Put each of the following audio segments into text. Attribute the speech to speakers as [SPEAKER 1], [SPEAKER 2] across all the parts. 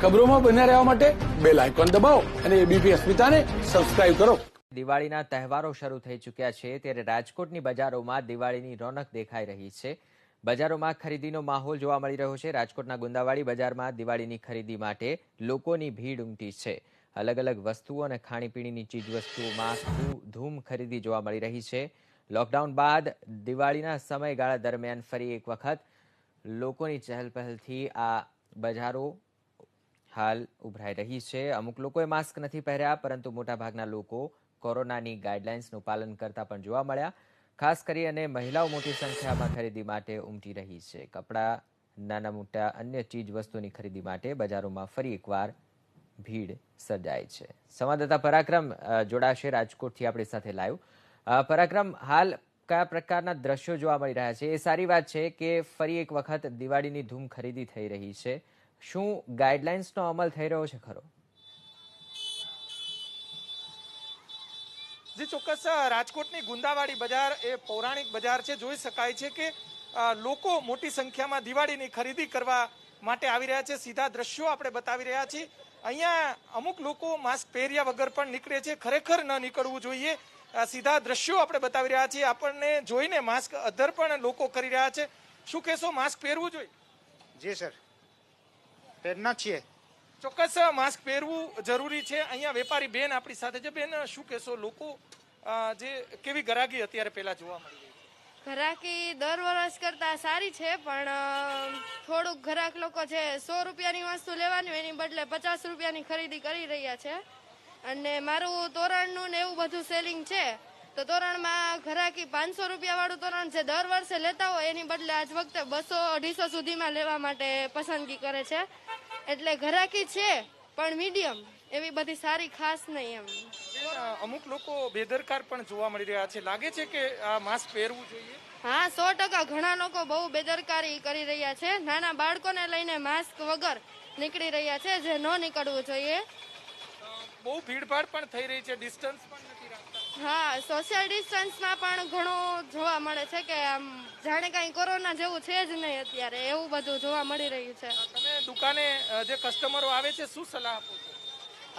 [SPEAKER 1] ખબરોમાં બન્યા રહેવા માટે બેલ આઇકોન દબાવો અને એબીપી અસ્મિતાને સબસ્ક્રાઇબ કરો।
[SPEAKER 2] દિવાળીના તહેવારો શરૂ થઈ ચૂક્યા છે ત્યારે રાજકોટની બજારોમાં દિવાળીની રોનક દેખાઈ રહી છે। બજારોમાં ખરીદીનો માહોલ જોવા મળી રહ્યો છે। રાજકોટના ગુંદાવાડી બજારમાં દિવાળીની ખરીદી માટે લોકોની ભીડ ઉમટી છે। અલગ અલગ વસ્તુઓ અને ખાણીપીણીની ચીજવસ્તુઓમાં ધૂમ ખરીદી જોવા મળી રહી છે। લોકડાઉન બાદ દિવાળીના સમયગાળા દરમિયાન ફરી એક વખત લોકોની ચહેલપહેલથી આ બજારો હાલ ઉભરાઈ રહી છે। અમુક લોકોએ માસ્ક નથી પહેર્યા, પરંતુ મોટાભાગના લોકો કોરોનાની ગાઈડલાઇન્સનું પાલન કરતા પણ જોવા મળ્યા। ખાસ કરી અને મહિલાઓ મોટી સંખ્યામાં ખરીદી માટે ઉમટી રહી છે। કપડાં, નાના મોટા અન્ય ચીજ વસ્તુની ખરીદી માટે બજારોમાં ફરી એકવાર ભીડ સર્જાઈ છે। સંવાદદાતા પરાક્રમ જોડાશે રાજકોટથી આપણી સાથે લાઈવ। પરાક્રમ, હાલ કયા પ્રકારના દ્રશ્યો જોવા મળી રહ્યા છે? એ સારી વાત છે કે ફરી એક વખત દિવાળીની ધૂમ ખરીદી થઈ રહી છે। શું ગાઈડલાઇન્સનો અમલ થઈ રહ્યો છે ખરો?
[SPEAKER 3] જે ચોક્કસ રાજકોટની ગુંદાવાડી બજાર એ પૌરાણિક બજાર છે। જોઈ શકાય છે કે લોકો મોટી સંખ્યામાં દિવાળીની ખરીદી કરવા માટે આવી રહ્યા છે। સીધા દ્રશ્યો આપણે બતાવી રહ્યા છીએ। અહીંયા અમુક લોકો માસ્ક પહેર્યા વગર પણ નીકળે છે, ખરેખર ન નીકળવું જોઈએ। સીધા દ્રશ્યો આપણે બતાવી રહ્યા છીએ। આપણને જોઈને માસ્ક અધર પણ લોકો કરી રહ્યા છે। શું કહેશો, માસ્ક પહેરવું જોઈએ?
[SPEAKER 4] જી સર, પહેરના છીએ।
[SPEAKER 3] ચોક્કસ માસ્ક પહેરવું જરૂરી છે। અહીંયા વેપારી બેન આપણી સાથે છે। બેન, શું કહેશો, લોકો જે કેવી ગરાગી અત્યારે પહેલા જોવા મળી રહી છે?
[SPEAKER 5] ઘરાકી દર વર્ષ કરતા સારી છે, પણ થોડુંક ઘરાક લોકો છે 100 રૂપિયાની વસ્તુ લેવાની એની બદલે 50 રૂપિયાની ખરીદી કરી રહ્યા છે। અને મારું તોરણનું ને એવું બધું સેલિંગ છે, તો તોરણમાં ઘરાકી 500 રૂપિયા વાળું તોરણ જે દર વર્ષે લેતા હોય એની બદલે આજ વખતે 200-250 સુધીમાં લેવા માટે પસંદગી કરે છે। એટલે ઘરાકી છે પણ મીડિયમ, એવી બધી સારી ખાસ નહીં એમ।
[SPEAKER 3] અમુક લોકો બેદરકાર પણ જોવા મળી રહ્યા છે। લાગે છે કે આ માસ્ક પહેરવું જોઈએ?
[SPEAKER 5] હા, 100% ઘણા લોકો બહુ બેદરકારી કરી રહ્યા છે। નાના બાળકોને લઈને માસ્ક વગર નીકળી રહ્યા છે, જે ન નીકળવું જોઈએ।
[SPEAKER 3] બહુ ભીડભાડ પણ થઈ રહી છે, ડિસ્ટન્સ પણ નથી રાખતા।
[SPEAKER 5] હા, સોશિયલ ડિસ્ટન્સમાં પણ ઘણું જોવા મળે છે કે આમ જાણે કાંઈ કોરોના જેવું છે જ નહીં અત્યારે, એવું બધું જોવા મળી રહ્યું છે।
[SPEAKER 3] તમે દુકાને જે કસ્ટમરો આવે છે, શું સલાહ આપો છો?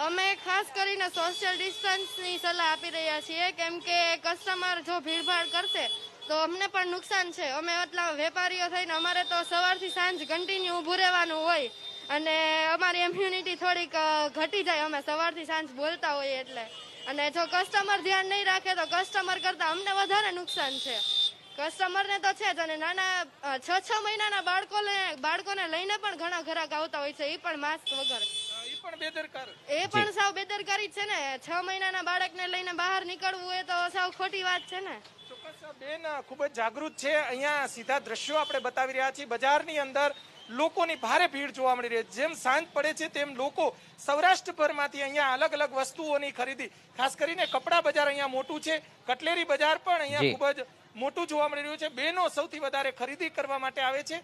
[SPEAKER 5] અમે ખાસ કરીને સોશિયલ ડિસ્ટન્સની સલાહ આપી રહ્યા છીએ, કેમ કે કસ્ટમર જો ભીડભાડ કરશે તો અમને પણ નુકસાન છે। અમે એટલા વેપારીઓ થઈને અમારે તો સવારથી સાંજ કન્ટિન્યુ ઊભું રહેવાનું હોય, અને અમારી ઇમ્યુનિટી થોડીક ઘટી જાય, અમે સવારથી સાંજ બોલતા હોઈએ એટલે। અને જો કસ્ટમર ધ્યાન નહીં રાખે તો કસ્ટમર કરતાં અમને વધારે નુકસાન છે। કસ્ટમરને તો છે જ, અને નાના 6 મહિનાના બાળકોને લઈને પણ ઘણા ઘરાક આવતા હોય છે, એ પણ માસ્ક વગર। એ પણ સાવ બેદરકારી છે ને। 6 મહિનાના બાળકને લઈને બહાર નીકળવું હોય તો સાવ ખોટી વાત છે ને।
[SPEAKER 3] ચોક્કસ બેન ખૂબ જ જાગૃત છે। અહીંયા સીધા દ્રશ્યો આપણે બતાવી રહ્યા છીએ। બજારની અંદર લોકોની ભારે ભીડ જોવા મળી રહી છે। જેમ સાંજ પડે છે તેમ લોકો સૌરાષ્ટ્રભરમાંથી અહીંયા અલગ અલગ વસ્તુઓની ખરીદી, ખાસ કરીને કપડા બજાર અહીંયા મોટું છે, કટલેરી બજાર પણ અહીંયા ખૂબ જ મોટું જોવા મળી રહ્યું છે। બહેનો સૌથી વધારે ખરીદી કરવા માટે આવે છે।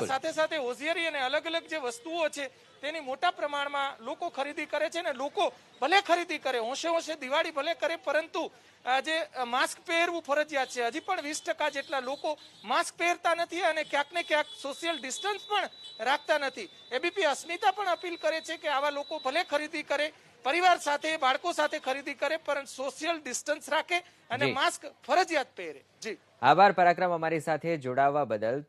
[SPEAKER 3] સાથે સાથે હોશિયારી અને અલગ અલગ જે વસ્તુઓ છે તેની મોટા પ્રમાણમાં લોકો ખરીદી કરે છે। ને લોકો ભલે ખરીદી કરે, હોંશે હોંશે દિવાળી ભલે કરે, પરંતુ જે માસ્ક પહેરવું ફરજિયાત છે। હજી પણ 20% જેટલા લોકો માસ્ક પહેરતા નથી અને ક્યાંક ને ક્યાંક સોશિયલ ડિસ્ટન્સ પણ રાખતા નથી। એબીપી અસ્મિતા પણ અપીલ કરે છે કે આવા લોકો ભલે ખરીદી કરે, પરિવાર સાથે, બાળકો સાથે ખરીદી કરે, પરંતુ સોશિયલ ડિસ્ટન્સ રાખે અને માસ્ક ફરજિયાત પહેરે। જી,
[SPEAKER 2] આભાર પરાક્રમ અમારી સાથે જોડાવા બદલ।